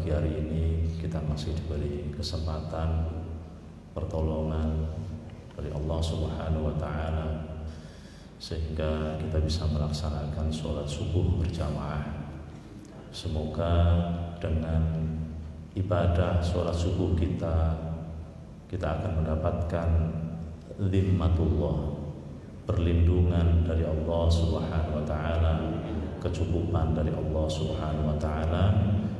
pagi hari ini kita masih diberi kesempatan pertolongan dari Allah Subhanahu wa Ta'ala sehingga kita bisa melaksanakan sholat subuh berjamaah. Semoga dengan ibadah sholat subuh kita akan mendapatkan zimmatullah, perlindungan dari Allah Subhanahu wa Ta'ala, kecukupan dari Allah Subhanahu wa Ta'ala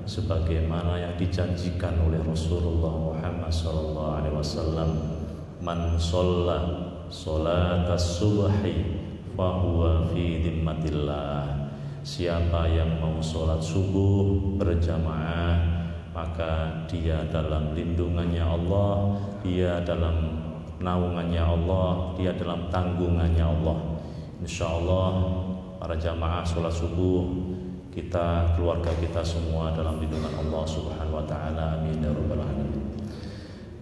sebagaimana yang dijanjikan oleh Rasulullah Muhammad sallallahu alaihi wasallam, man shalla sholatas subhi fa huwa fi dhimmatillah. Siapa yang mau sholat subuh berjamaah, maka dia dalam lindungannya Allah, dia dalam naungannya Allah, dia dalam tanggungannya Allah. Insyaallah para jamaah sholat subuh kita, keluarga kita semua dalam lindungan Allah Subhanahu wa Ta'ala. Amin ya rabbal alamin.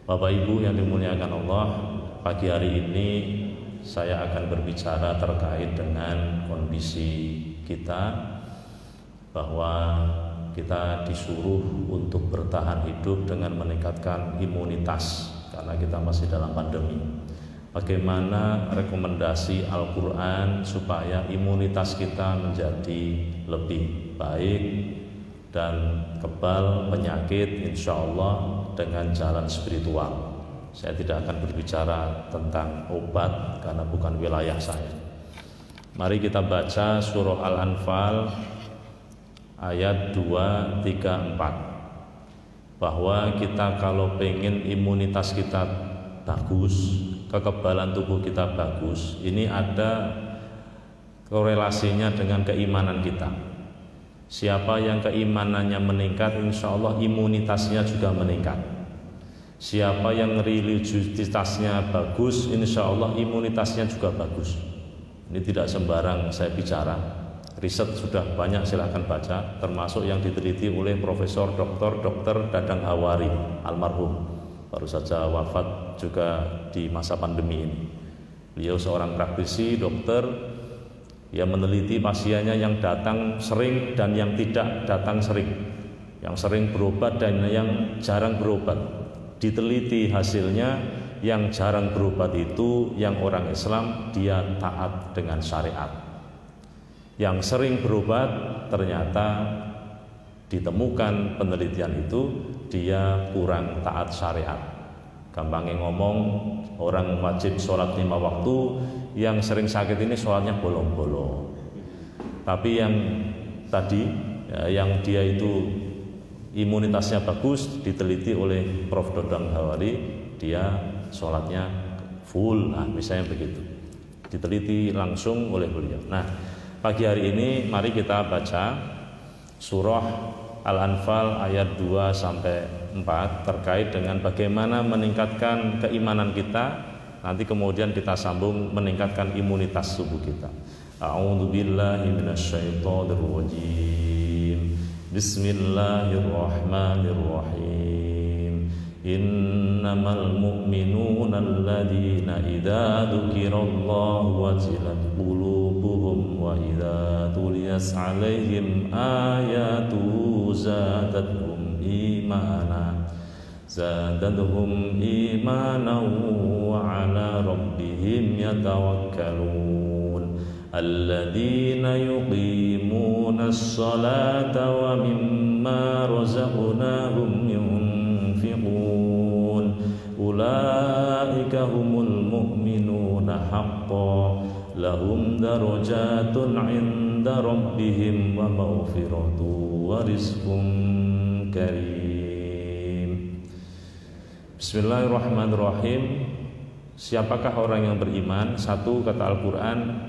Bapak Ibu yang dimuliakan Allah, pagi hari ini saya akan berbicara terkait dengan kondisi kita, bahwa kita disuruh untuk bertahan hidup dengan meningkatkan imunitas karena kita masih dalam pandemi. Bagaimana rekomendasi Al-Quran supaya imunitas kita menjadi lebih baik dan kebal penyakit, insya Allah dengan jalan spiritual. Saya tidak akan berbicara tentang obat karena bukan wilayah saya. Mari kita baca surah Al-Anfal ayat 2, 3, 4, bahwa kita kalau pengen imunitas kita bagus, kekebalan tubuh kita bagus, ini ada korelasinya dengan keimanan kita. Siapa yang keimanannya meningkat, insya Allah imunitasnya juga meningkat. Siapa yang religiusitasnya bagus, insya Allah imunitasnya juga bagus. Ini tidak sembarang saya bicara, riset sudah banyak, silahkan baca, termasuk yang diteliti oleh Profesor Dr. Dadang Hawari almarhum, baru saja wafat juga di masa pandemi ini. Beliau seorang praktisi dokter yang meneliti pasiennya yang datang sering dan yang tidak datang sering, yang sering berobat dan yang jarang berobat. Diteliti hasilnya, yang jarang berobat itu yang orang Islam, dia taat dengan syariat. Yang sering berobat ternyata ditemukan penelitian itu dia kurang taat syariat. Gampangnya ngomong, orang wajib sholat 5 waktu, yang sering sakit ini sholatnya bolong-bolong. Tapi yang tadi yang dia itu imunitasnya bagus, diteliti oleh Prof. Dadang Hawari, dia sholatnya full, nah misalnya begitu, diteliti langsung oleh beliau. Nah, pagi hari ini mari kita baca surah Al-Anfal ayat 2 sampai 4 terkait dengan bagaimana meningkatkan keimanan kita, nanti kemudian kita sambung meningkatkan imunitas tubuh kita. A'udzubillahi minasyaitonir rajim. Bismillahirrahmanirrahim. Innamal mu'minuna alladzina idza dzukirallahu wajilat qulubuhum wa idza tuliyat 'alaihim ayatuhu zadatuhum imanan wa 'ala rabbihim yatawakkalun. Alladzina yuqimuna as-salata wa mimma razaqnahum yunfiqun. Ulaika humul mu'minuna haqqan lahum darajatun 'inda rabbihim wa maghfiratun wa rizqun karim. Bismillahirrahmanirrahim. Siapakah orang yang beriman? Satu, kata Al-Quran,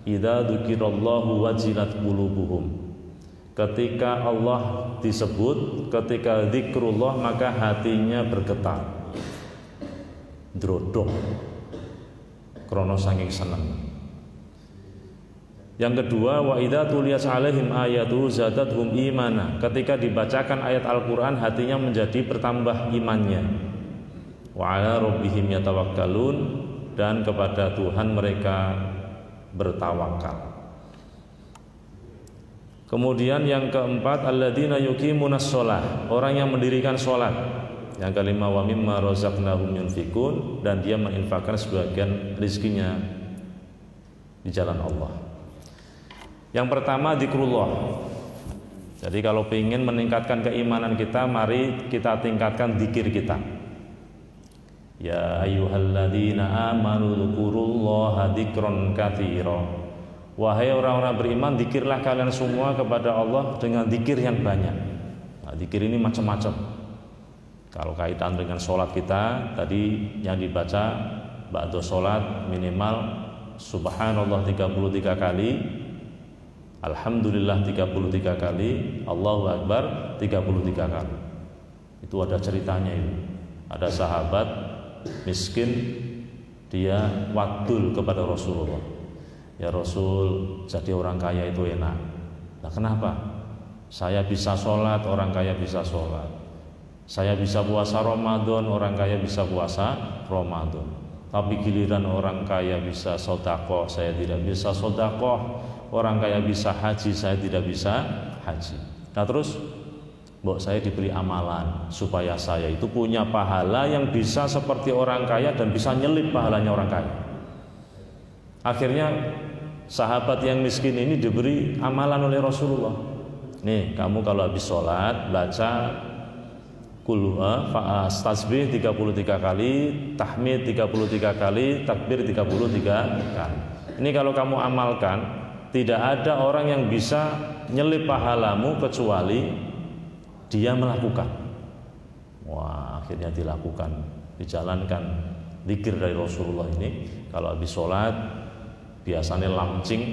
idza dzukirallahu wajilat qulubuhum. Ketika Allah disebut, ketika zikrullah, maka hatinya bergetar, drodok, krono saking seneng. Yang kedua, wa idza tuliyat 'alaihim ayatu zadatuhum imana. Ketika dibacakan ayat Al-Quran, hatinya menjadi bertambah imannya. Wa 'ala rabbihim yatawakkalun, dan kepada Tuhan mereka bertawakal. Kemudian yang keempat, alladzina yuqimunas shalah, orang yang mendirikan sholat. Yang kelima, wa mimma razaqnahum yunfikun, dan dia menginfakkan sebagian rezekinya di jalan Allah. Yang pertama, zikrullah. Jadi kalau ingin meningkatkan keimanan kita, mari kita tingkatkan zikir kita. Ya ayyuhalladzina amanu dzkurullaha dzikran katsira. Wahai orang-orang beriman, zikirlah kalian semua kepada Allah dengan zikir yang banyak. Nah, zikir ini macam-macam. Kalau kaitan dengan sholat kita, tadi yang dibaca ba'da sholat minimal subhanallah 33 kali, alhamdulillah 33 kali, Allahu akbar 33 kali. Itu ada ceritanya itu. Ada sahabat miskin, dia wadul kepada Rasulullah. Ya Rasul, jadi orang kaya itu enak. Nah, kenapa? Saya bisa sholat, orang kaya bisa sholat. Saya bisa puasa Ramadan, orang kaya bisa puasa Ramadan. Tapi giliran orang kaya bisa sedekah, saya tidak bisa sedekah. Orang kaya bisa haji, saya tidak bisa haji. Nah terus, mbok saya diberi amalan supaya saya itu punya pahala yang bisa seperti orang kaya dan bisa nyelip pahalanya orang kaya. Akhirnya sahabat yang miskin ini diberi amalan oleh Rasulullah. Nih, kamu kalau habis sholat baca tasbih 33 kali, tahmid 33 kali, takbir 33 kali. Ini kalau kamu amalkan, tidak ada orang yang bisa nyelip pahalamu kecuali dia melakukan. Wah, akhirnya dilakukan, dijalankan zikir dari Rasulullah ini. Kalau habis sholat biasanya lamcing,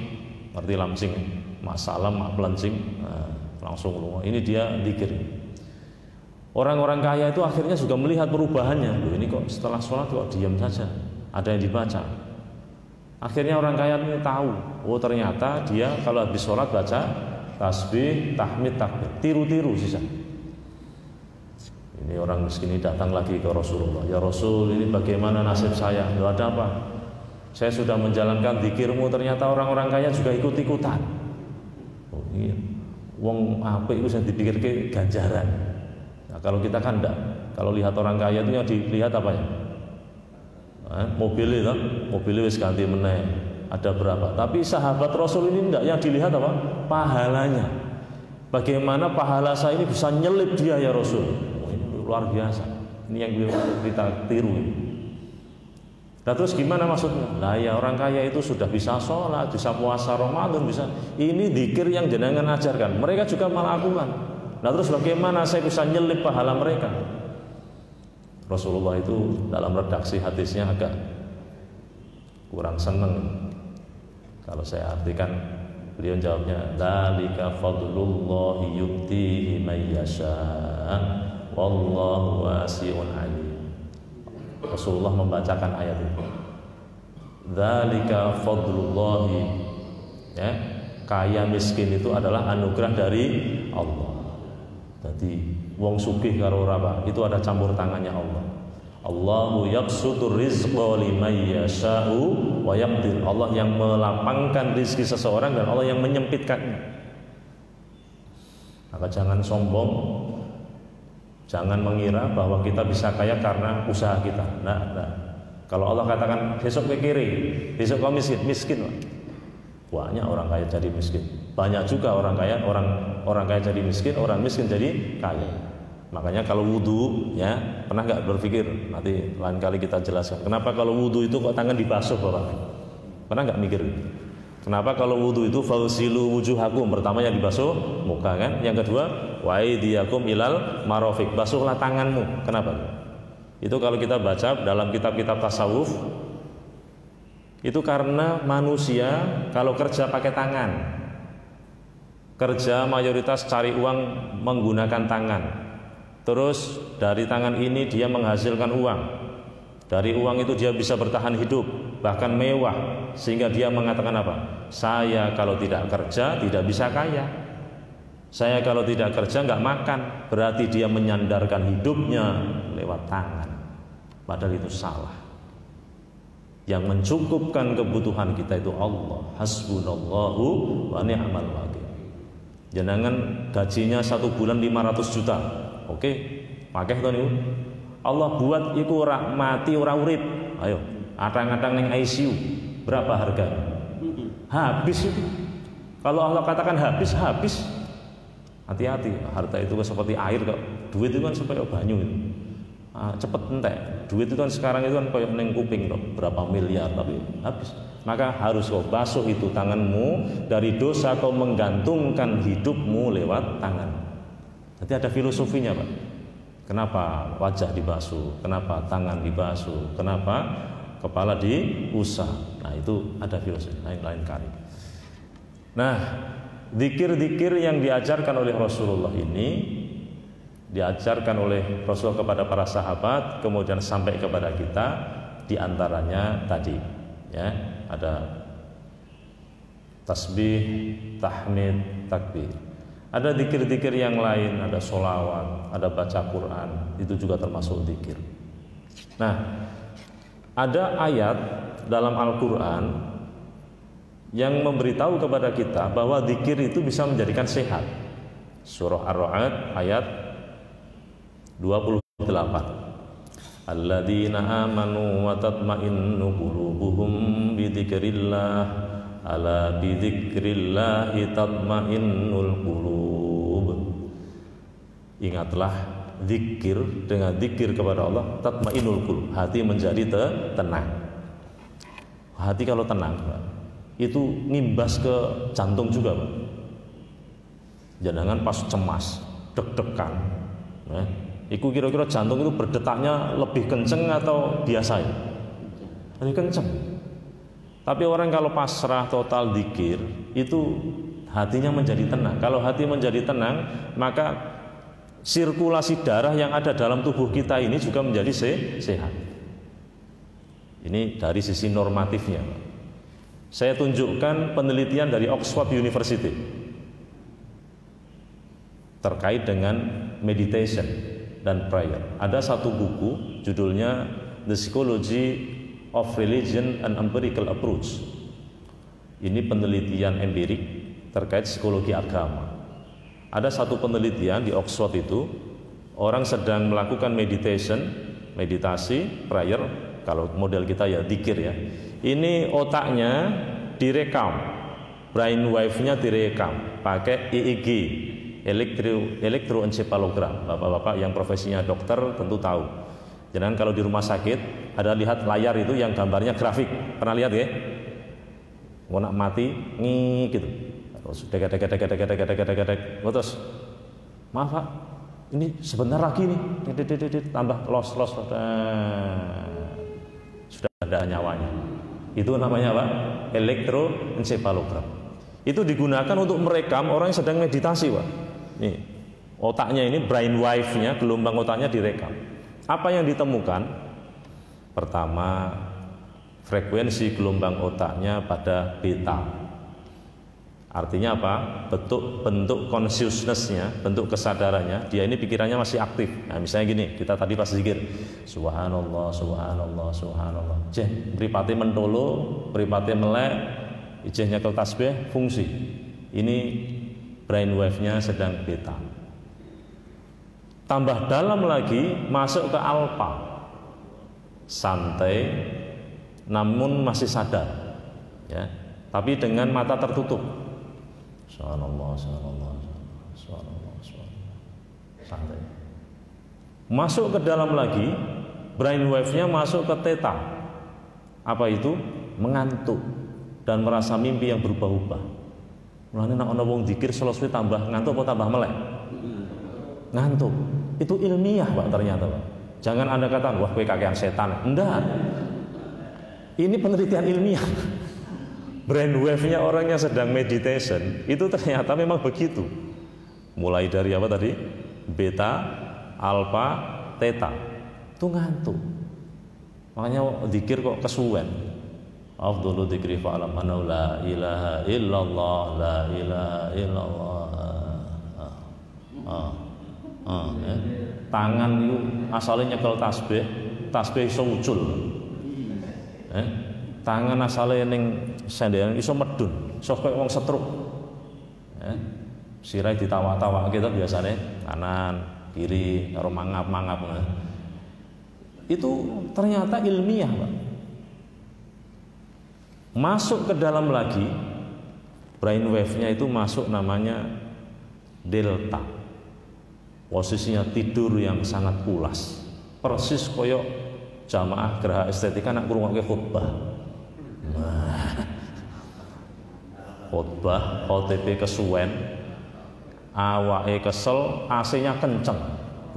ngerti lamcing? Mak salam, mak pelencing, nah, langsung keluar. Ini dia zikir. Orang-orang kaya itu akhirnya juga melihat perubahannya. Loh, ini kok setelah sholat kok diam saja, ada yang dibaca. Akhirnya orang kaya ini tahu, oh ternyata dia kalau habis sholat baca tasbih, tahmid, takbir, tiru-tiru sisa. Ini orang miskin ini datang lagi ke Rasulullah. Ya Rasul, ini bagaimana nasib saya? Loh, ada apa? Saya sudah menjalankan zikirmu, ternyata orang-orang kaya juga ikut-ikutan. Oh, ini wong apik itu saya dipikir ke ganjaran. Nah, kalau kita kan enggak. Kalau lihat orang kaya itu yang dilihat apa ya? Mobilnya, mobilnya wis ganti meneh. Ada berapa? Tapi sahabat Rasul ini enggak, yang dilihat apa? Pahalanya. Bagaimana pahala saya ini bisa nyelip dia ya Rasul? Oh, ini luar biasa. Ini yang kita tiru. Nah terus gimana maksudnya? Lah ya orang kaya itu sudah bisa sholat, bisa puasa Ramadan, bisa. Ini zikir yang jenengan ajarkan. Mereka juga melakukan. Nah terus bagaimana saya bisa nyelip pahala mereka? Rasulullah itu dalam redaksi hadisnya agak kurang seneng. Kalau saya artikan, beliau jawabnya, dzalika fadlullahi yu'tihi may yasha, wallahu wasi'un alim. Rasulullah membacakan ayat itu. Dzalika fadlullahi, ya, kaya miskin itu adalah anugerah dari Allah. Jadi wong sugih karo ora itu ada campur tangannya Allah. Allahu yabsutur rizqa liman yasha'u wa yaqdir. Allah yang melapangkan rezeki seseorang dan Allah yang menyempitkannya. Maka jangan sombong. Jangan mengira bahwa kita bisa kaya karena usaha kita. Nah. Kalau Allah katakan besok ke kiri, besok kau miskin, banyak orang kaya jadi miskin. Banyak juga orang kaya jadi miskin, orang miskin jadi kaya. Makanya kalau wudu, ya, pernah nggak berpikir? Nanti lain kali kita jelaskan. Kenapa kalau wudu itu kok tangan dibasuh orang? Pernah nggak mikir? Kenapa kalau wudu itu fausilu wujuhakum, pertama yang dibasuh muka kan, yang kedua wa aydiyakum ilal marafiq, basuhlah tanganmu. Kenapa? Itu kalau kita baca dalam kitab-kitab tasawuf, itu karena manusia kalau kerja pakai tangan, kerja mayoritas cari uang menggunakan tangan. Terus dari tangan ini dia menghasilkan uang. Dari uang itu dia bisa bertahan hidup, bahkan mewah, sehingga dia mengatakan apa? Saya kalau tidak kerja tidak bisa kaya. Saya kalau tidak kerja nggak makan. Berarti dia menyandarkan hidupnya lewat tangan. Padahal itu salah. Yang mencukupkan kebutuhan kita itu Allah. Hasbunallahu wa ni'mal wakil. Jenengan gajinya 1 bulan 500 juta. Oke, pakai to niku. Allah buat iku ora mati ora urip. Ayo, atang-atang ning ICU. Berapa harganya? Habis itu. Kalau Allah katakan habis, habis. Hati-hati, harta itu seperti air kok. Duit itu kan seperti banyu itu. Cepet entek. Duit itu kan sekarang itu kan kayak neng kuping kok, berapa miliar tapi habis. Maka harus kau basuh itu tanganmu dari dosa, kau menggantungkan hidupmu lewat tangan. Jadi ada filosofinya, Pak. Kenapa wajah dibasuh? Kenapa tangan dibasuh? Kenapa kepala diusap? Nah, itu ada filosofi lain-lain kali. Nah, zikir-zikir yang diajarkan oleh Rasulullah ini diajarkan oleh Rasul kepada para sahabat, kemudian sampai kepada kita, diantaranya tadi, ya, ada tasbih, tahmid, takbir. Ada zikir-zikir yang lain, ada sholawat, ada baca Quran, itu juga termasuk zikir. Nah, ada ayat dalam Al-Quran yang memberitahu kepada kita bahwa zikir itu bisa menjadikan sehat. Surah Ar-Ra'd ayat 28. Alladzina amanu wa tatma'innu qulubuhum bi dzikrillah ala bi dzikrillah tatma'innul qulub. Ingatlah zikir, dengan zikir kepada Allah tatma'innul qulub, hati menjadi tenang. Hati kalau tenang, Pak, itu ngimbas ke jantung juga, Pak. Jangan pas cemas, deg-degan, iku kira-kira jantung itu berdetaknya lebih kenceng atau biasa ya? Lebih kenceng. Tapi orang kalau pasrah total zikir, itu hatinya menjadi tenang. Kalau hati menjadi tenang, maka sirkulasi darah yang ada dalam tubuh kita ini juga menjadi sehat. Ini dari sisi normatifnya. Saya tunjukkan penelitian dari Oxford University terkait dengan meditation dan prayer. Ada satu buku judulnya The Psychology of Religion and Empirical Approach. Ini penelitian empirik terkait psikologi agama. Ada satu penelitian di Oxford itu, orang sedang melakukan meditasi, prayer, kalau model kita ya zikir ya. Ini otaknya direkam, brain wave-nya direkam pakai EEG, elektroencephalogram. Bapak-bapak yang profesinya dokter tentu tahu. Jangan kalau di rumah sakit ada lihat layar itu yang gambarnya grafik, pernah lihat ya? Mau nak mati, gitu. Terus dek. Terus, maaf Pak, ini sebentar lagi nih, tambah los. Sudah ada nyawanya. Itu namanya apa? Elektroencephalogram. Itu digunakan untuk merekam orang yang sedang meditasi, Pak. Nih, otaknya ini, brain wave-nya, gelombang otaknya direkam. Apa yang ditemukan? Pertama, frekuensi gelombang otaknya pada beta. Artinya apa? Bentuk consciousness-nya, bentuk kesadarannya, dia ini pikirannya masih aktif. Nah, misalnya gini, kita tadi pas zikir, subhanallah, subhanallah, subhanallah. Jeh, mripate mentolo, mripate melek, ijeh nyekel tasbih, fungsi. Ini brain wave-nya sedang beta. Tambah dalam lagi, masuk ke alpha. Santai, namun masih sadar, ya. Tapi dengan mata tertutup. Subhanallah, subhanallah, subhanallah, subhanallah. Santai. Masuk ke dalam lagi, brain wave-nya masuk ke theta. Apa itu? Mengantuk dan merasa mimpi yang berubah-ubah. Mulane nek ana wong zikir selesai tambah ngantuk atau tambah melek? Ngantuk. Itu ilmiah, Pak, ternyata, Pak. Jangan Anda katakan, wah kowe kakean setan. Enggak. Ini penelitian ilmiah. Brain wave-nya orang yang sedang meditation itu ternyata memang begitu. Mulai dari apa tadi? Beta, alpha, theta. Itu ngantuk. Makanya zikir kok kesuwen. Afdhalu dzikri fa'lam annahu la ilaha illallah, la ilaha illallah. Ya. Tangan itu asalnya nyekel tasbih iso ucul. Tangan asalnya ning sendean iso medun, iso koyo wong setruk. Sirai ditawa-tawa kita biasanya kanan, kiri, karo mangap-mangap. Itu ternyata ilmiah, Pak. Masuk ke dalam lagi, brainwave-nya itu masuk namanya delta. Posisinya tidur yang sangat pulas. Persis koyok jamaah geraha estetika nak ngrungokke khutbah. Khutbah, OTP kesuwen, awake kesel, AC-nya kenceng,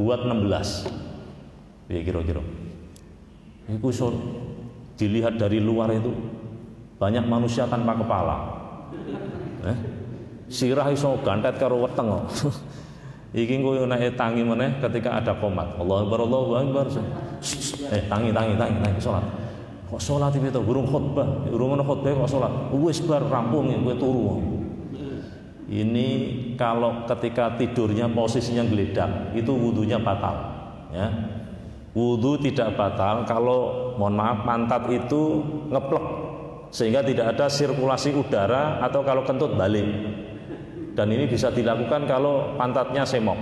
buat 16. Ya kira-kira. Itu dilihat dari luar itu banyak manusia tanpa kepala. Sirah iso gantet karo weteng. Iki kowe nek tangi meneh ketika ada qomat. Allahu Akbar, Allahu Akbar. Tangi salat. Kok salat iki to burung khutbah, urung ono khutbah kok salat. Wis bar rampung kowe turu. Ini kalau ketika tidurnya posisinya geledak, itu wudunya batal, ya. Wudu tidak batal kalau mohon maaf pantat itu ngeplek sehingga tidak ada sirkulasi udara atau kalau kentut balik. Dan ini bisa dilakukan kalau pantatnya semok.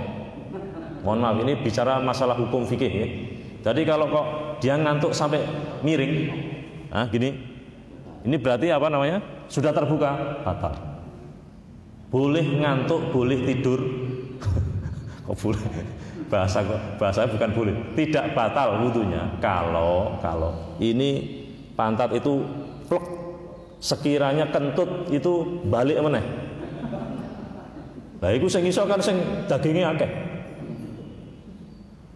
Mohon maaf, ini bicara masalah hukum fikih, ya. Jadi kalau kok dia ngantuk sampai miring, gini, ini berarti apa namanya? Sudah terbuka, batal. Boleh ngantuk, boleh tidur. Kok boleh? Bahasa bukan boleh. Tidak batal wudunya kalau ini pantat itu plek, sekiranya kentut itu balik meneh. Lah iku sing iso kan sing dagingnya akeh.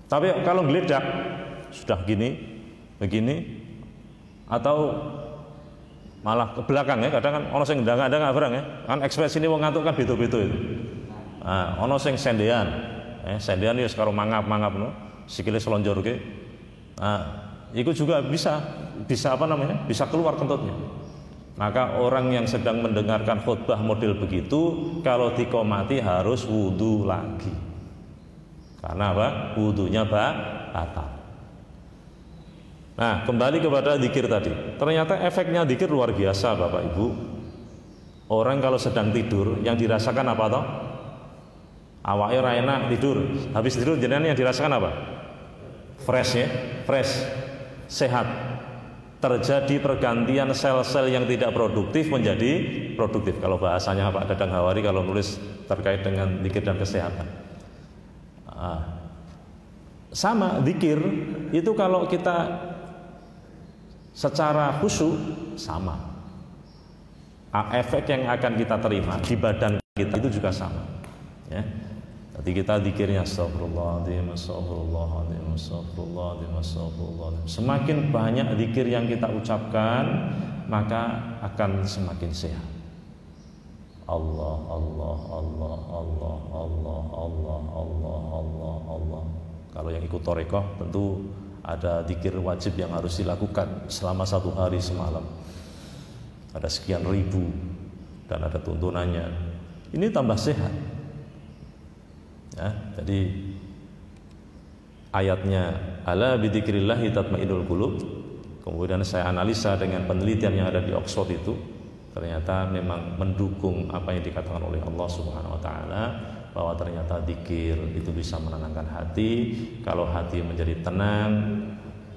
Tapi kalau geledak sudah begini atau malah ke belakang, ya, kadang kan ono sing ndang-ndang barang, ya. Kan ekspresi ini wong ngantuk kan beda-beda itu. Ono sing sendean. Sendean ya karo mangap-mangap no, sikile selonjorke. Itu juga bisa apa namanya? Bisa keluar kentutnya. Maka orang yang sedang mendengarkan khutbah model begitu, kalau dikomati harus wudu lagi. Karena apa? Wudunya batal. Nah, kembali kepada zikir tadi. Ternyata efeknya zikir luar biasa, Bapak Ibu. Orang kalau sedang tidur, yang dirasakan apa toh? Awake ora enak tidur. Habis tidur jenengan yang dirasakan apa? Fresh, ya, fresh, sehat. Terjadi pergantian sel-sel yang tidak produktif menjadi produktif. Kalau bahasanya Pak Dadang Hawari kalau nulis terkait dengan zikir dan kesehatan. Sama zikir itu kalau kita secara khusyuk sama. Efek yang akan kita terima di badan kita itu juga sama, ya. Jadi kita zikirnya astagfirullahaladzim, astagfirullahaladzim, astagfirullahaladzim, astagfirullahaladzim. Semakin banyak zikir yang kita ucapkan, maka akan semakin sehat. Allah, Allah, Allah, Allah, Allah, Allah, Allah, Allah, Allah. Kalau yang ikut thariqah tentu ada zikir wajib yang harus dilakukan selama 1 hari semalam. Ada sekian ribu dan ada tuntunannya. Ini tambah sehat. Ya, jadi ayatnya ala bidzikrillahi tatmainnul qulub. Kemudian saya analisa dengan penelitian yang ada di Oxford itu, ternyata memang mendukung apa yang dikatakan oleh Allah Subhanahu wa taala bahwa ternyata zikir itu bisa menenangkan hati. Kalau hati menjadi tenang,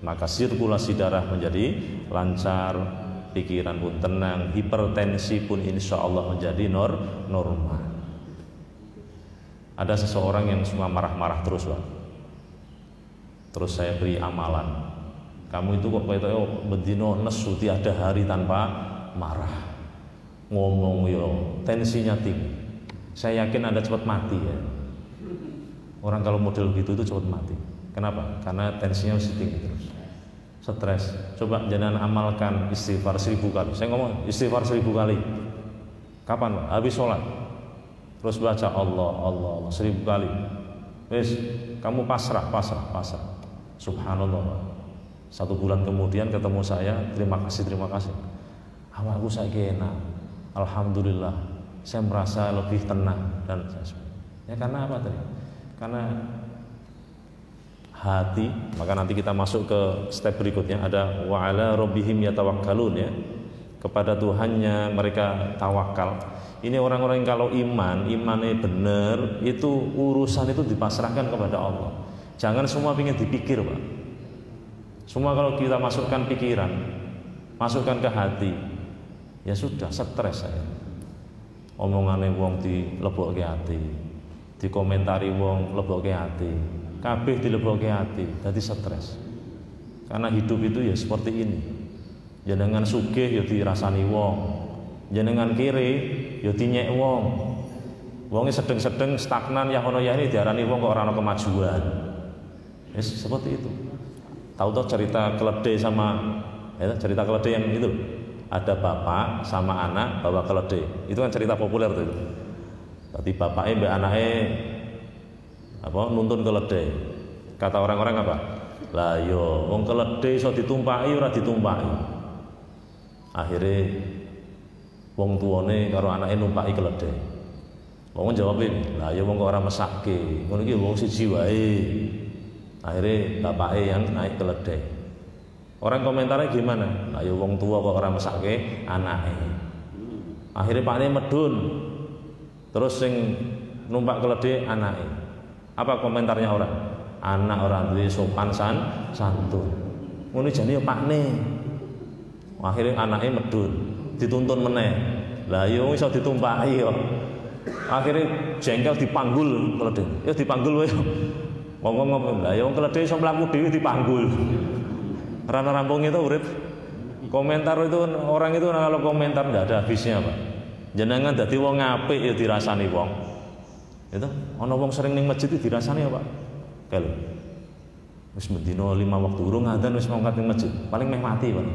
maka sirkulasi darah menjadi lancar, pikiran pun tenang, hipertensi pun insya Allah menjadi normal. Ada seseorang yang suka marah-marah terus, Pak. Terus saya beri amalan. Kamu itu kok kayak bedino nesu tiada hari tanpa marah. Ngomong yo, tensinya tinggi. Saya yakin Anda cepat mati, ya. Orang kalau model gitu itu cepat mati. Kenapa? Karena tensinya masih tinggi terus. Stres. Coba jangan amalkan istighfar 1000 kali. Saya ngomong istighfar 1000 kali. Kapan, Pak? Habis sholat. Terus baca Allah, Allah, Allah 1000 kali. Wis, kamu pasrah. Subhanallah. 1 bulan kemudian ketemu saya, terima kasih. Awalku saya enak. Alhamdulillah. Saya merasa lebih tenang dan ya karena apa tadi? Karena hati, maka nanti kita masuk ke step berikutnya, ada wa ala rabbihim yatawakkalun, ya. Kepada Tuhannya mereka tawakal. Ini orang-orang yang kalau imannya benar, itu urusan itu dipasrahkan kepada Allah. Jangan semua ingin dipikir, Pak. Semua kalau kita masukkan pikiran, masukkan ke hati, ya sudah stres saya. Omongannya wong dilebokke hati, dikomentari wong lebokke hati, kabeh dilebokke hati, jadi stres. Karena hidup itu ya seperti ini. Jenengan sugih ya dirasani wong, jenengan kiri ya dinyek wong. Wonge sedeng-sedeng stagnan ya ono ya ini diarani wong kok ora ono kemajuan. Yes, seperti itu. Tahu cerita keledai sama cerita keledai yang itu. Ada bapak sama anak bawa keledai. Itu kan cerita populer tuh. Tadi bapaknya mbak anaknya nuntun keledai. Kata orang-orang apa? Lah yo wong keledai iso ditumpaki ora ditumpaki. Akhirnya wong tuane karo anake numpaki keledai. Wong jawab ini, lah ya wong kok ora mesake. Ngono iki wong siji wae. Akhirnya bapaknya yang naik keledai. Orang komentarnya gimana? Lah ya wong tua kok ora mesake anake. Akhirnya pakne medun. Terus sing numpak keledai anake. Apa komentarnya orang? Anak orang duwe sopan santun. Ngono jane ya pakne. Akhirnya anaknya medun, dituntun meneh. Lah yo iso ditumpaki yo. Akhirnya jengkel dipanggul keledai. Ya dipanggul wae. Ngomong-ngomong, lah yo keledai iso mlaku dhewe dipanggul. Rana rampung itu urip. Komentar itu orang itu kalau komentar enggak ada habisnya, Pak. Jenengan dadi wong apik ya dirasani wong. Itu ana wong sering ning masjid dirasani ya, Pak. Kalau wis mendino 5 waktu urung adzan wis mangkat ning masjid, paling meh mati, Pak.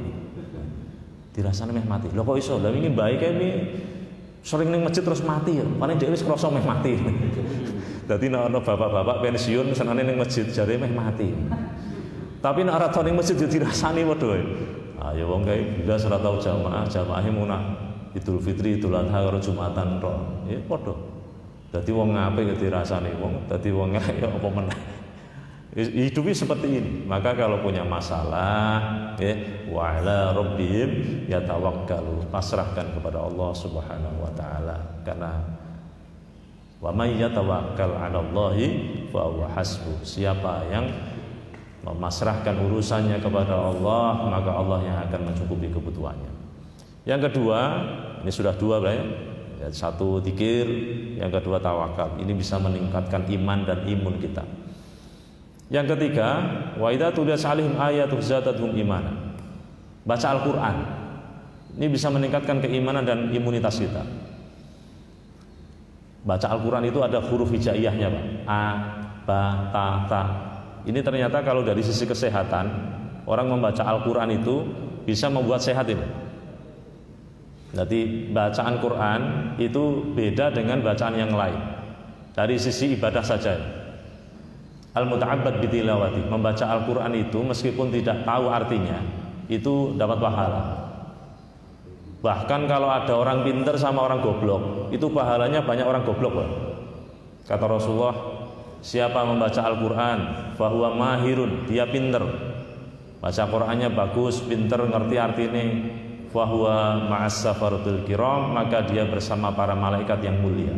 Dirasane meh mati. Lho kok iso? Lah wingi baik iki sering ning masjid terus mati ya. Paling dhewe wis krasa meh mati. Dadi nek ana bapak-bapak pensiun senane ning masjid jare meh mati. Tapi nek ora tau ning masjid yo dirasani padha wae. Ah ya wong kae bila ora tau jamaah munah Idul Fitri, Idul Adha karo Jumatan tok. Ya padha. Dadi wong apik yo dirasani wong, dadi wong elek ya apa meneh. Hidupnya seperti ini. Maka kalau punya masalah ya wa ala rabbihim yatawakkalu, pasrahkan kepada Allah Subhanahu wa taala. Karena wa may yatawakkal 'ala Allahi fa huwa hasbuh. Siapa yang memasrahkan urusannya kepada Allah, maka Allah yang akan mencukupi kebutuhannya. Yang kedua, ini sudah dua berarti. Ya, satu zikir, yang kedua tawakal. Ini bisa meningkatkan iman dan imun kita. Yang ketiga, wa idza tuliyat 'alaihim ayatu zadatuhum imana. Baca Al-Qur'an. Ini bisa meningkatkan keimanan dan imunitas kita. Baca Al-Qur'an itu ada huruf hijaiyahnya, Pak. A, ba, ta. Ini ternyata kalau dari sisi kesehatan, orang membaca Al-Qur'an itu bisa membuat sehat ini. Jadi bacaan Quran itu beda dengan bacaan yang lain. Dari sisi ibadah saja. Al-muta'abbad bitilawati, membaca Al-Qur'an itu meskipun tidak tahu artinya, itu dapat pahala. Bahkan kalau ada orang pinter sama orang goblok, itu pahalanya banyak orang goblok, Pak. Kata Rasulullah, siapa membaca Al-Qur'an fahuwa mahirun, dia pinter. Baca Qur'annya bagus, pinter, ngerti artinya, fahuwa ma'as safaratul kiram, maka dia bersama para malaikat yang mulia.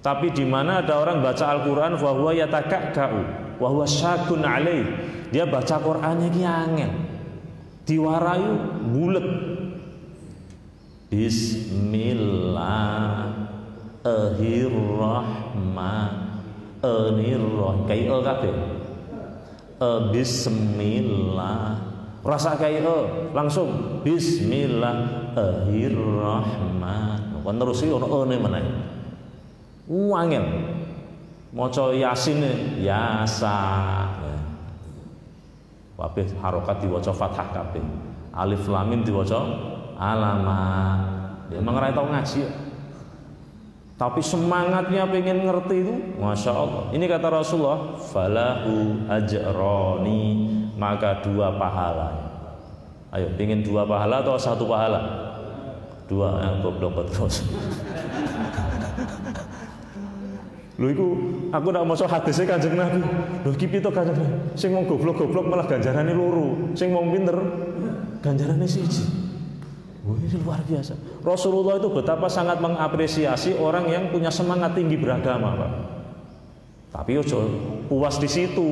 Tapi di mana ada orang baca Al-Qur'an fa huwa yatakakka'u wa huwa syakun alaih. Dia baca Qur'annya ki angel. Diwarayu bulet. Bismillahirrahmanirrahim. Kayak kabeh. Bismillah. Rasa kayak langsung Bismillahirrahmanirrahim. Kon terus iki ono ene meneh. Angel maca Yasin yasa. Kabeh harokat diwaca fathah kabeh. Alif lam mim diwaca alama. Ya emang ora tau ngaji. Tapi semangatnya pengen ngerti itu, Masya Allah. Ini kata Rasulullah, falahu ajroni, maka 2 pahala. Ayo, pengen 2 pahala atau 1 pahala? 2, goblok terus. Lho iku aku ndak maca hadise Kanjeng Nabi. Lho iki pito Kanjeng Nabi? Sing wong goblok-goblok malah ganjarane loro, sing wong pinter ganjarane 1. Wah, ini luar biasa. Rasulullah itu betapa sangat mengapresiasi orang yang punya semangat tinggi beragama, Pak. Tapi ojo puas di situ.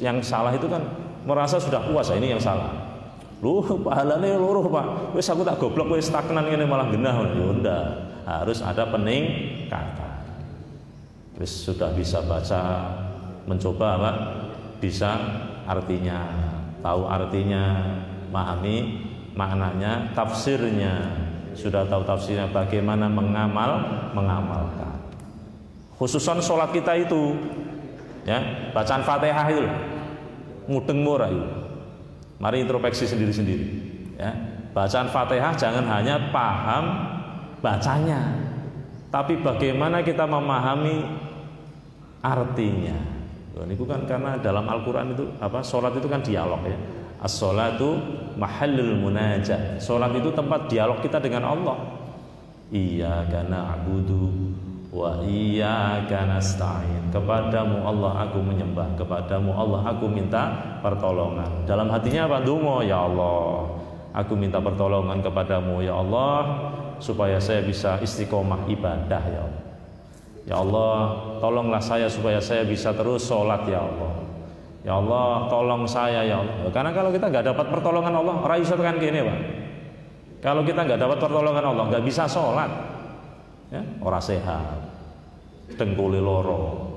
Yang salah itu kan merasa sudah puas, ini yang salah. Lu pahalane loro, Pak. Wis aku tak goblok wis stagnan ngene malah genah. Ya ndak, harus ada peningkatan. Wis sudah bisa baca, mencoba, Pak. Bisa artinya, tahu artinya, memahami maknanya, tafsirnya, sudah tahu tafsirnya, bagaimana mengamalkan. Khususan sholat kita itu, ya, bacaan Fatihah itu, mudeng murah itu. Mari introspeksi sendiri-sendiri. Ya, bacaan Fatihah jangan hanya paham bacanya, tapi bagaimana kita memahami artinya. Ini kan karena dalam Al-Quran itu sholat itu kan dialog, ya. As-sholatu mahallul munajat. Sholat itu tempat dialog kita dengan Allah. Iyyaka na'budu wa iyyaka nasta'in. Kepadamu Allah aku menyembah, kepadamu Allah aku minta pertolongan. Dalam hatinya apa? Dungo, ya Allah, aku minta pertolongan kepadamu ya Allah, supaya saya bisa istiqomah ibadah ya Allah. Ya Allah, tolonglah saya supaya saya bisa terus sholat ya Allah. Ya Allah, tolong saya ya Allah. Karena kalau kita nggak dapat pertolongan Allah, ora iso tekan kene, Pak. Kalau kita nggak dapat pertolongan Allah, nggak bisa sholat, ya, ora sehat, dengkule loro,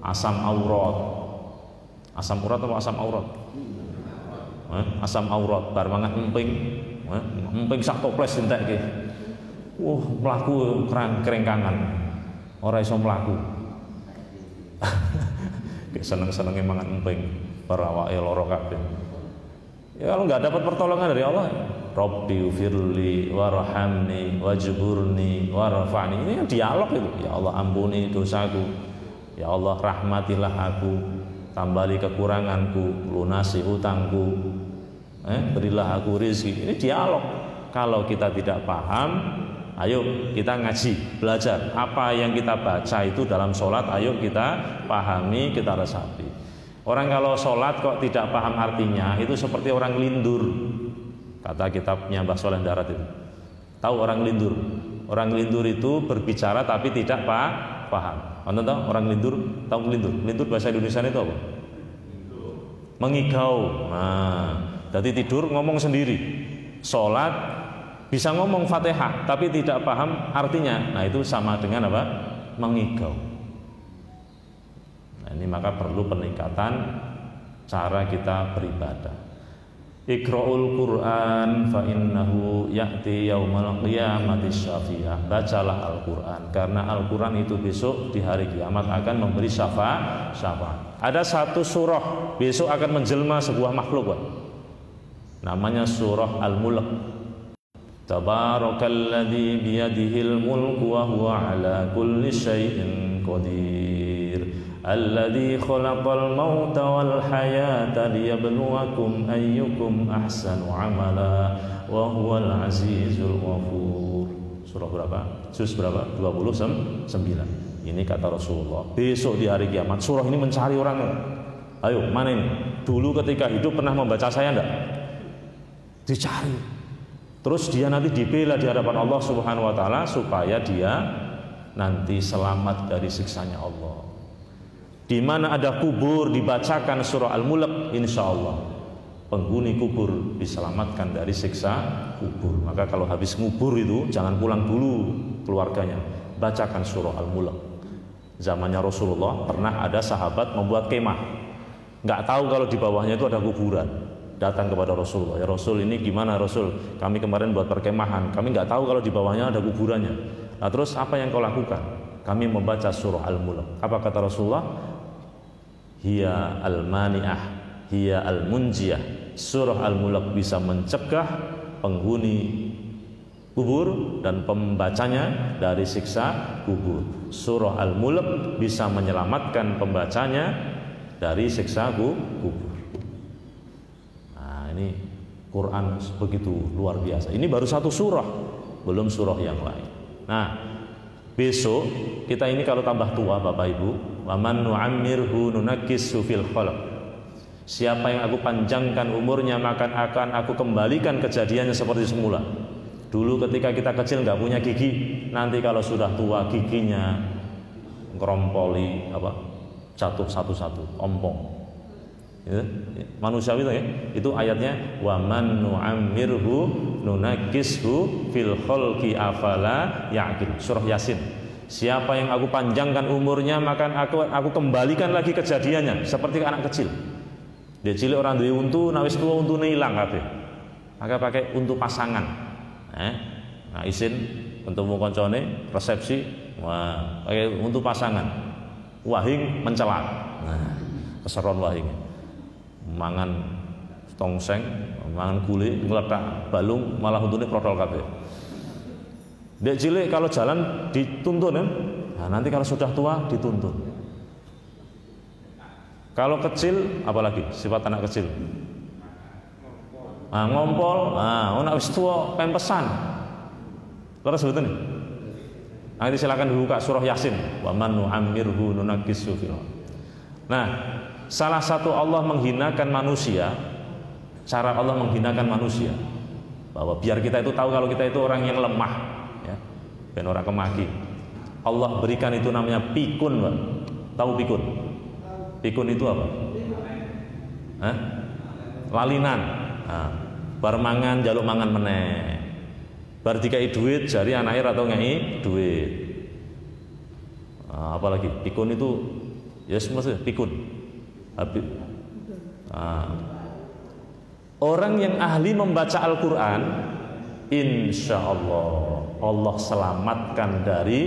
asam aurat atau asam aurat? Asam aurat, bar mangan emping sak toples entek iki. Mlaku kerengkangan, ora iso mlaku. Seneng-senengnya mangan emping, para awake loro kabeh. Ya kalau nggak dapat pertolongan dari Allah, Rabbi firli warhamni wajburni warfa'ni. Ini yang dialog itu. Ya Allah, ampuni dosaku. Ya Allah, rahmatilah aku, tambali kekuranganku, lunasi hutangku, berilah aku rezeki. Ini dialog. Kalau kita tidak paham, ayo kita ngaji, belajar apa yang kita baca itu dalam sholat. Ayo kita pahami, kita resapi. Orang kalau sholat kok tidak paham artinya, itu seperti orang lindur. Kata kitabnya Mbah Soleh Darat itu. Tahu orang lindur? Orang lindur itu berbicara tapi tidak paham. Anda tahu orang lindur? Tahu lindur? Lindur bahasa Indonesia itu apa? Mengigau. Nah, jadi tidur ngomong sendiri. Sholat bisa ngomong Fatihah tapi tidak paham artinya. Nah, itu sama dengan apa? Mengigau. Nah, ini maka perlu peningkatan cara kita beribadah. Iqra'ul Qur'an fa innahu ya'ti yaumal qiyamati syafi'ah. Bacalah Al-Qur'an karena Al-Qur'an itu besok di hari kiamat akan memberi syafaat. Ada satu surah besok akan menjelma sebuah makhluk, Pak. Namanya surah Al-Mulk. Tabarakalladzi biyadihil mulku wa huwa ala kulli syai'in qadir. Alladzi khalaqal mauta wal hayata liyabluwakum ayyukum ahsanu amala wa huwal azizul ghafur. Surah berapa? Juz berapa? 29. Ini kata Rasulullah. Besok di hari kiamat surah ini mencari orang. Ayo, mana ini? Dulu ketika hidup pernah membaca saya enggak? Dicari. Terus dia nanti dibela di hadapan Allah Subhanahu wa taala supaya dia nanti selamat dari siksanya Allah. Di mana ada kubur dibacakan surah Al-Mulk, insya Allah penghuni kubur diselamatkan dari siksa kubur. Maka kalau habis ngubur itu jangan pulang dulu keluarganya, bacakan surah Al-Mulk. Zamannya Rasulullah pernah ada sahabat membuat kemah, nggak tahu kalau di bawahnya itu ada kuburan. Datang kepada Rasulullah, ya Rasul, ini gimana Rasul? Kami kemarin buat perkemahan, kami nggak tahu kalau di bawahnya ada kuburannya. Nah, terus apa yang kau lakukan? Kami membaca surah Al-Mulk. Apa kata Rasulullah? Hiya al-mani'ah, hiya al-munjiyah. Surah Al-Mulk bisa mencegah penghuni kubur dan pembacanya dari siksa kubur. Surah Al-Mulk bisa menyelamatkan pembacanya dari siksa kubur. Nah, ini Quran begitu luar biasa. Ini baru satu surah, belum surah yang lain. Nah, besok kita ini kalau tambah tua Bapak Ibu, waman nu'ammirhu nunakkishu fil khalq. Siapa yang aku panjangkan umurnya, maka akan aku kembalikan kejadiannya seperti semula. Dulu ketika kita kecil nggak punya gigi, nanti kalau sudah tua giginya ngerompoli jatuh satu-satu, ompong. Ya, manusia itu ya, itu ayatnya wa man nu'ammirhu nunakishu fil khalqi afala ya'qil, surah Yasin. Siapa yang aku panjangkan umurnya, maka aku kembalikan lagi kejadiannya seperti anak kecil. Dia cilik orang duwe untu, nek wis tuwa untune ilang kabeh. Maka pakai untu pasangan. Nah, isin ketemu koncone resepsi, wah, pakai untu pasangan. Wahing mencelak. Nah, keseron wahing. Mangan tongseng, mangan gule, ngeletak balung, malah untune protol kabeh. Dek cilik kalau jalan dituntun ya. Nah, nanti kalau sudah tua dituntun. Kalau kecil, apalagi sifat anak kecil, ngompol, nak wis tua pempesan. Terus sebetulnya, nanti silakan dibuka surah Yasin. Wa man nu'ammirhu nunakkisu fil. Nah, salah satu Allah menghinakan manusia, cara Allah menghinakan manusia, bahwa biar kita itu tahu kalau kita itu orang yang lemah, ya, ben ora kemaki. Allah berikan itu namanya pikun, Pak. Tahu pikun? Pikun itu apa? Lalinan. Nah, bar mangan jaluk mangan meneh. Bar dikai duit jari anake atau ngei duit. Nah, apalagi pikun itu ya semua pikun. Orang yang ahli membaca Al-Quran, insya Allah Allah selamatkan dari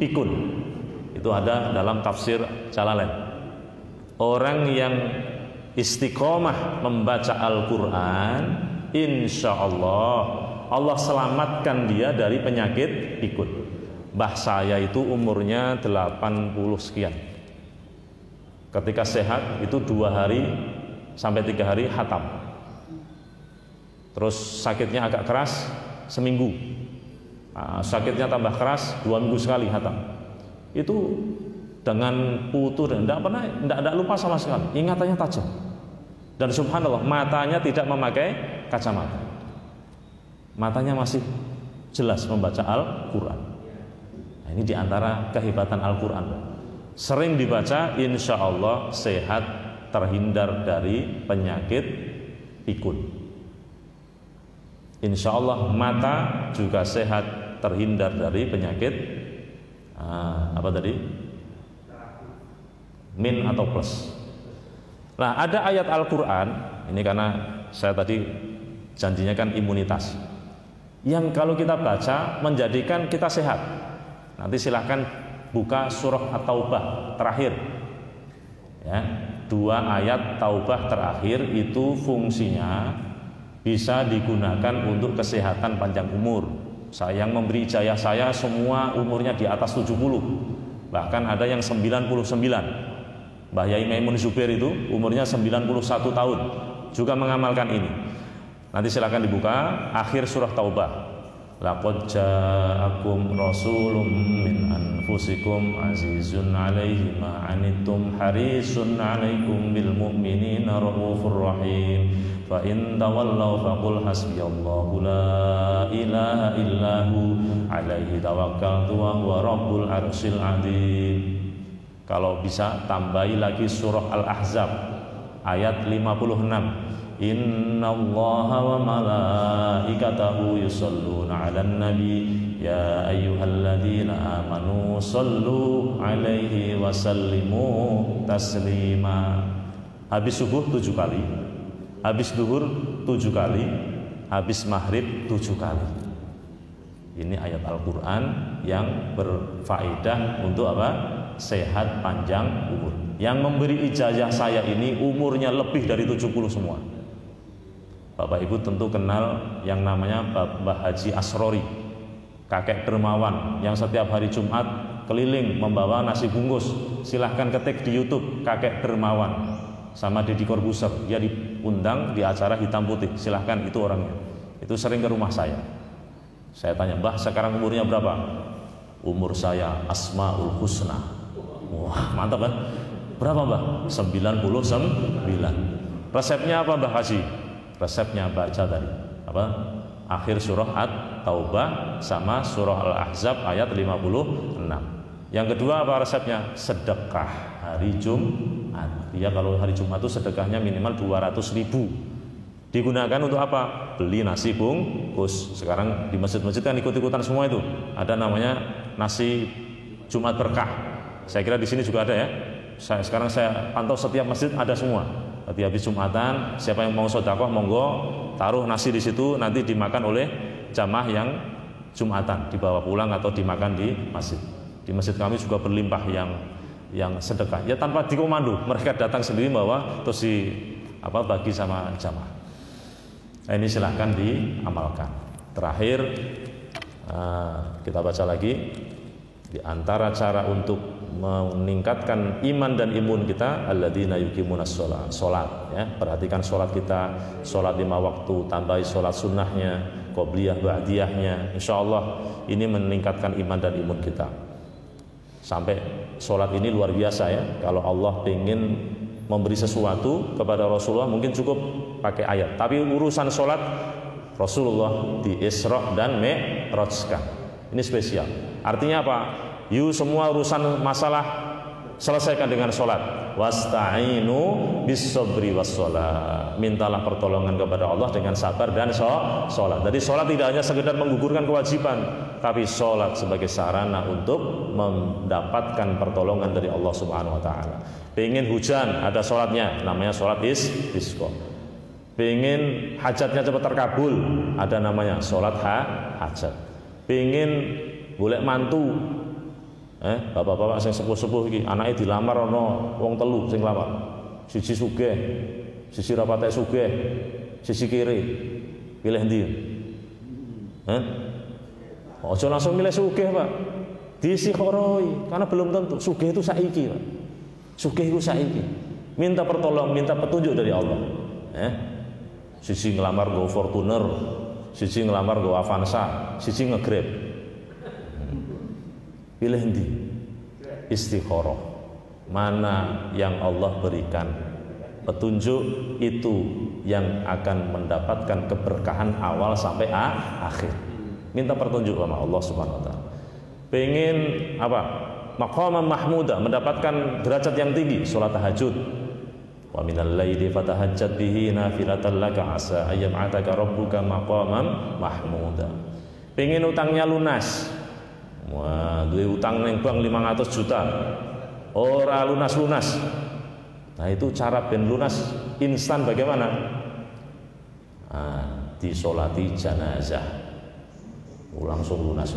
pikun. Itu ada dalam tafsir Jalalain. Orang yang istiqomah membaca Al-Quran, insya Allah Allah selamatkan dia dari penyakit pikun. Mbah saya itu umurnya 80 sekian. Ketika sehat itu 2 hari sampai 3 hari khatam. Terus sakitnya agak keras seminggu. Sakitnya tambah keras 2 minggu sekali khatam. Itu dengan putu dan tidak lupa sama sekali, ingatannya tajam. Dan subhanallah, matanya tidak memakai kacamata, matanya masih jelas membaca Al-Quran. Nah, ini diantara kehebatan Al-Quran. Sering dibaca, insya Allah sehat, terhindar dari penyakit pikun. Insya Allah mata juga sehat, terhindar dari penyakit apa tadi? Min atau plus. Nah, ada ayat Al-Quran, ini karena saya tadi janjinya kan imunitas, yang kalau kita baca menjadikan kita sehat. Nanti silahkan buka surah At-Taubah terakhir ya, 2 ayat Taubah terakhir itu fungsinya bisa digunakan untuk kesehatan panjang umur. Saya yang memberi ijazah saya semua umurnya di atas 70, bahkan ada yang 99. Mbah Yai Maimun Zubair itu umurnya 91 tahun juga mengamalkan ini. Nanti silakan dibuka akhir surah Taubah. Laqad ja'akum rasulun min anfusikum azizun 'alaihi ma 'anittum harisun 'alaikum bil mu'minina raufur rahim. Fa in tawallaw faqul hasbiyallahu la ilaha illahu 'alaihi tawakkaltu wa huwa rabbul 'arsyil 'adzim. Kalau bisa tambahi lagi surah Al-Ahzab ayat 56. Innallaha wa malaikatahu yusholluna 'alan nabi ya ayyuhalladzina amanu shollu 'alaihi wa sallimu taslima. Habis subuh 7 kali, habis duhur 7 kali, habis maghrib 7 kali. Ini ayat Al-Quran yang berfaedah untuk apa? Sehat panjang umur. Yang memberi ijazah saya ini umurnya lebih dari 70 semua. Bapak Ibu tentu kenal yang namanya Mbah Haji Asrori, kakek dermawan yang setiap hari Jumat keliling membawa nasi bungkus. Silahkan ketik di YouTube kakek dermawan sama Deddy Corbuzier. Dia diundang di acara hitam putih. Silahkan, itu orangnya. Itu sering ke rumah saya. Saya tanya, Mbah sekarang umurnya berapa? Umur saya Asmaul Husna. Wah, mantap kan? Berapa Mbah? 99. Resepnya apa Mbah Haji? Resepnya baca tadi apa? Akhir surah At-Taubah sama surah Al-Ahzab ayat 56. Yang kedua apa resepnya? Sedekah hari Jumat. Ya kalau hari Jumat itu sedekahnya minimal 200.000. Digunakan untuk apa? Beli nasi bungkus. Sekarang di masjid-masjid kan ikut-ikutan semua itu. Ada namanya nasi Jumat berkah. Saya kira di sini juga ada ya. Sekarang saya pantau setiap masjid ada semua. Nanti habis Jumatan, siapa yang mau sedekah monggo taruh nasi di situ, nanti dimakan oleh jamaah yang Jumatan, dibawa pulang atau dimakan di masjid. Di masjid kami juga berlimpah yang sedekah. Ya tanpa dikomando, mereka datang sendiri bawa terus bagi sama jamaah. Nah, ini silahkan diamalkan. Terakhir kita baca lagi. Di antara cara untuk meningkatkan iman dan imun kita, alladzina yuqimunas sholat ya. Perhatikan sholat kita, sholat 5 waktu, tambahi sholat sunnahnya, qobliyah ba'diyahnya. Insyaallah ini meningkatkan iman dan imun kita. Sampai sholat ini luar biasa ya. Kalau Allah ingin memberi sesuatu kepada Rasulullah mungkin cukup pakai ayat. Tapi urusan sholat Rasulullah di Isra dan Mi'rajkan. Ini spesial. Artinya apa? You semua urusan masalah selesaikan dengan sholat. Wasta'inu bis-sabri was-sholat. Mintalah pertolongan kepada Allah dengan sabar dan sholat. Jadi sholat tidak hanya sekedar menggugurkan kewajiban, tapi sholat sebagai sarana untuk mendapatkan pertolongan dari Allah Subhanahu Wa Taala. Pengen hujan, ada sholatnya, namanya sholat istisqa. Pengen hajatnya cepat terkabul, ada namanya sholat hajat. Pengen golek mantu, bapak-bapak sing sepuh-sepuh iki anake dilamar ana wong telu sing lamar. Siji sugih, siji ra patek sugih, siji kiri. Pilih ndi? Ojo langsung milih sugih, Pak. Disikharoi, karena belum tentu sugih itu saiki, Pak. Sugih itu saiki. Minta pertolongan, minta petunjuk dari Allah. Siji ngelamar go Fortuner, siji ngelamar go Avanza, siji nge-Grab. Pilih ndi? Istikharah. Mana yang Allah berikan petunjuk, itu yang akan mendapatkan keberkahan awal sampai akhir. Minta petunjuk sama Allah Subhanahu Wa Taala. Pengen apa? Maqaman mahmuda, mendapatkan derajat yang tinggi, salat tahajud. Wa minal laili fatahajjat bihi nafilatan laka asa ayyam'ataka rabbuka maqaman mahmuda. Pengen utangnya lunas. Wah, duwe utang ning bank 500 juta. Ora lunas-lunas. Nah, itu cara ben lunas instan bagaimana? Disolati jenazah. Langsung lunas.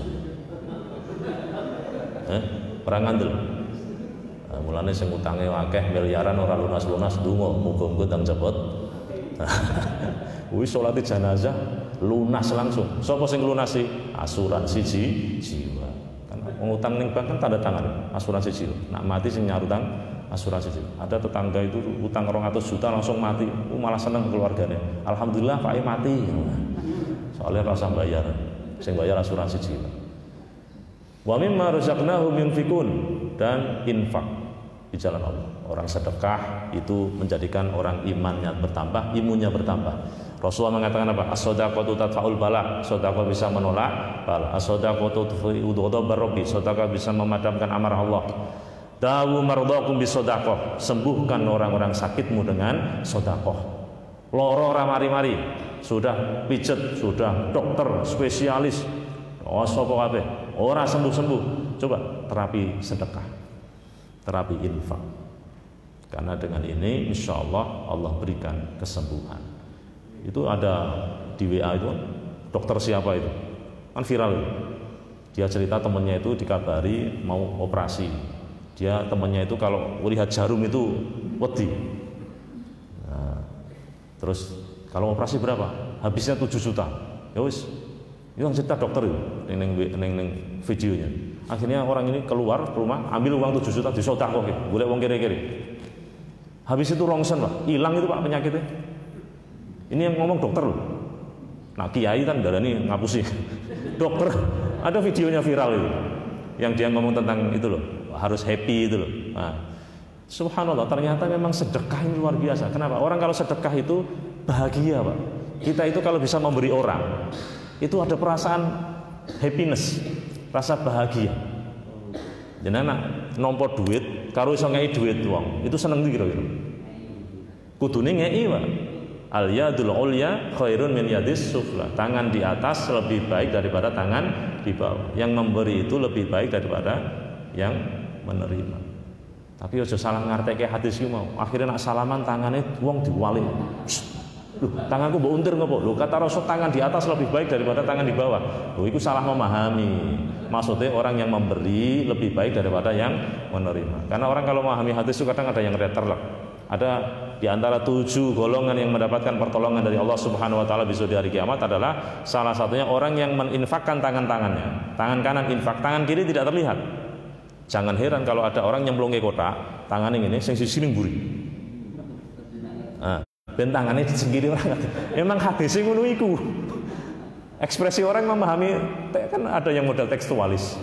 Perang ngandel. Mulane sing utange akeh miliaran ora lunas-lunas donga muga-muga ndang cepet. Wis salate jenazah lunas langsung. Sapa sing lunasi? Asuransi jiwa. Kan ngutang ning bank kan tanda tangan asuransi jiwa. Nak mati sing nyarutang asuransi jiwa. Ada tetangga itu utang 200 juta langsung mati. Malah seneng keluarganya. Alhamdulillah Pak mati. Soalnya rasa bayar. Sing bayar asuransi jiwa. Wa mimma razaqnahum yunfikun, dan infak di jalan Allah. Orang sedekah itu menjadikan orang imannya bertambah, imunnya bertambah. Rasulullah mengatakan apa? As-shadaqatu tadfa'ul bala. Sedekah bisa menolak bala. As-shadaqatu tudfi'u ghadab rabbi. Sedekah bisa memadamkan amarah Allah. Dawu mardhakum bisedekah. Sembuhkan orang-orang sakitmu dengan sedekah. Loro ora mari-mari. Sudah pijet, sudah dokter spesialis. Sapa kabeh ora sembuh-sembuh. Coba terapi sedekah, terapi infak. Karena dengan ini insya Allah Allah berikan kesembuhan. Itu ada di WA itu, dokter siapa itu kan viral itu. Dia cerita temennya itu dikabari mau operasi. Dia temennya itu kalau melihat jarum itu wedi. Nah, terus kalau operasi berapa? Habisnya 7 juta. Ya wis. Itu yang cerita dokter itu, neng videonya. Akhirnya orang ini keluar rumah, ambil uang 7 juta, disedekah gitu, golek wong kiri-kiri. Habis itu rongsen Pak, hilang itu Pak penyakitnya. Ini yang ngomong dokter loh. Nah kiai kan darani ngapusi. Dokter, ada videonya viral itu, yang dia ngomong tentang itu loh, harus happy itu loh. Nah, Subhanallah, ternyata memang sedekah ini luar biasa. Kenapa? Orang kalau sedekah itu bahagia, Pak. Kita itu kalau bisa memberi orang, itu ada perasaan happiness, rasa bahagia. Jadi anak nompo duit, karo iso ngei duit wong, itu seneng kira-kira. Kudune ngei, Pak. Al yadul ulya khairun min yadis sufla. Tangan di atas lebih baik daripada tangan di bawah. Yang memberi itu lebih baik daripada yang menerima. Tapi aja salah ngarteke hadis iki mau. Akhirnya nak salaman tangannya wong diwali. Loh, tanganku mbok untir ngopo? Loh, kata Rasul tangan di atas lebih baik daripada tangan di bawah. Loh, itu salah memahami. Maksudnya orang yang memberi lebih baik daripada yang menerima. Karena orang kalau memahami hadis itu kadang ada yang terlek. Ada di antara 7 golongan yang mendapatkan pertolongan dari Allah Subhanahu wa taala besok di hari kiamat adalah salah satunya orang yang meninfakkan tangan-tangannya. Tangan kanan infak, tangan kiri tidak terlihat. Jangan heran kalau ada orang nyemplung ke kotak, tangannya ini sing sisi mburi. Nah, ben tangannya disingkiri orang. Memang hadisnya ngono iku. Ekspresi orang memahami kan ada yang model tekstualis.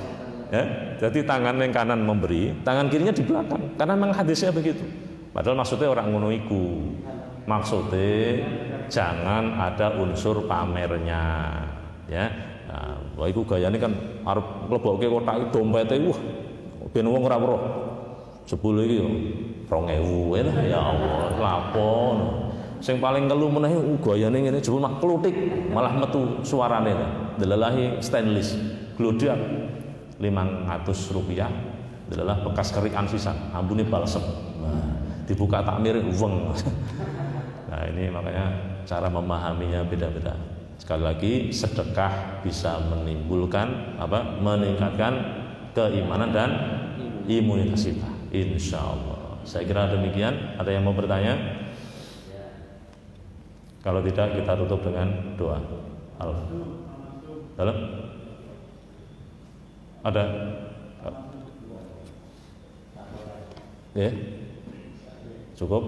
Ya, jadi tangan yang kanan memberi, tangan kirinya di belakang. Karena memang hadisnya begitu. Padahal maksudnya orang ngono iku. Maksudnya jangan ada unsur pamernya, ya. Nah, wah iku gayane kan arep mlebokke kotak dompete wah ben wong ora weruh. Jebul iki yo 2000 lah ya Allah, lapon. Sing paling ngelu meneh gayane ngene jebul mak klutik malah metu suarane. Delalahi stainless, glodak 500 rupiah. Delalah bekas kerikan sisan, ambune balsem. Nah, dibuka takmir weng. Nah ini makanya cara memahaminya beda-beda. Sekali lagi sedekah bisa menimbulkan meningkatkan keimanan dan imunitas kita, insya Allah. Saya kira demikian. Ada yang mau bertanya? Kalau tidak kita tutup dengan doa. Halo? Ada? Ya? Cukup?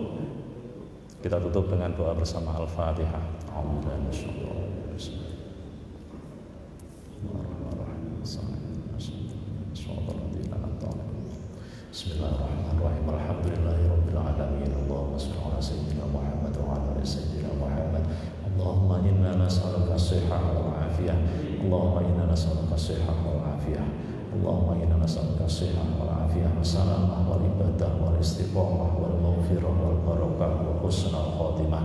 Kita tutup dengan doa bersama Al-Fatihah. Bismillahirrahmanirrahim. Alhamdulillahirabbil alamin. Allahumma shalli ala sayyidina Muhammad wa ala ali sayyidina Muhammad. Allahumma inna nas'aluka as-sihhata wal 'afiyah. Allahumma inna nas'aluka as-sihhata wal 'afiyah. Allahumma inna nas'aluka as-sihhata wal 'afiyah wa salamah wal ibadah wal istiqamah wal maghfirah wal barakah wa husnul khatimah.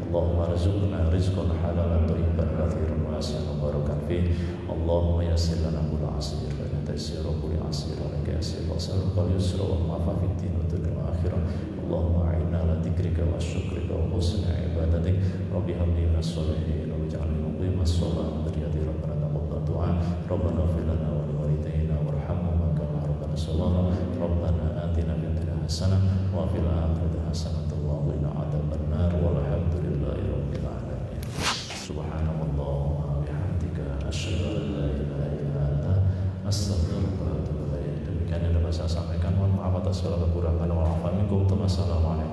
Allahumma rizqna rizqan halalan thayyiban kathiran wa hasanan barakan fih. Allahumma yassir lana kulla 'asir wa la taysir kulli 'asir wa la yasir wa sallallahu yusra wa mafa fid din wa dunya wa akhirah. Allahumma a'inna ala dzikrika wa syukrika wa husni ibadatik. Rabbi habli minas sholihin wa ij'alni muqimas shalah wa dhurriyyati rabbana taqabbal du'a. Rabbana ighfir lana wa li walidayna warhamhuma kama rabbana shaghira. Rabbana atina fid dunya hasanah wa fil akhirati hasanah wa qina adzabannar. Walhamdulillahi rabbil alamin. Subhanallah wa bihamdika asyhadu an la ilaha illa anta astaghfiruka wa atubu ilaik. Demikian yang dapat saya sampaikan. Mohon maaf atas segala kekurangan. Wa afa minkum. Wassalamualaikum.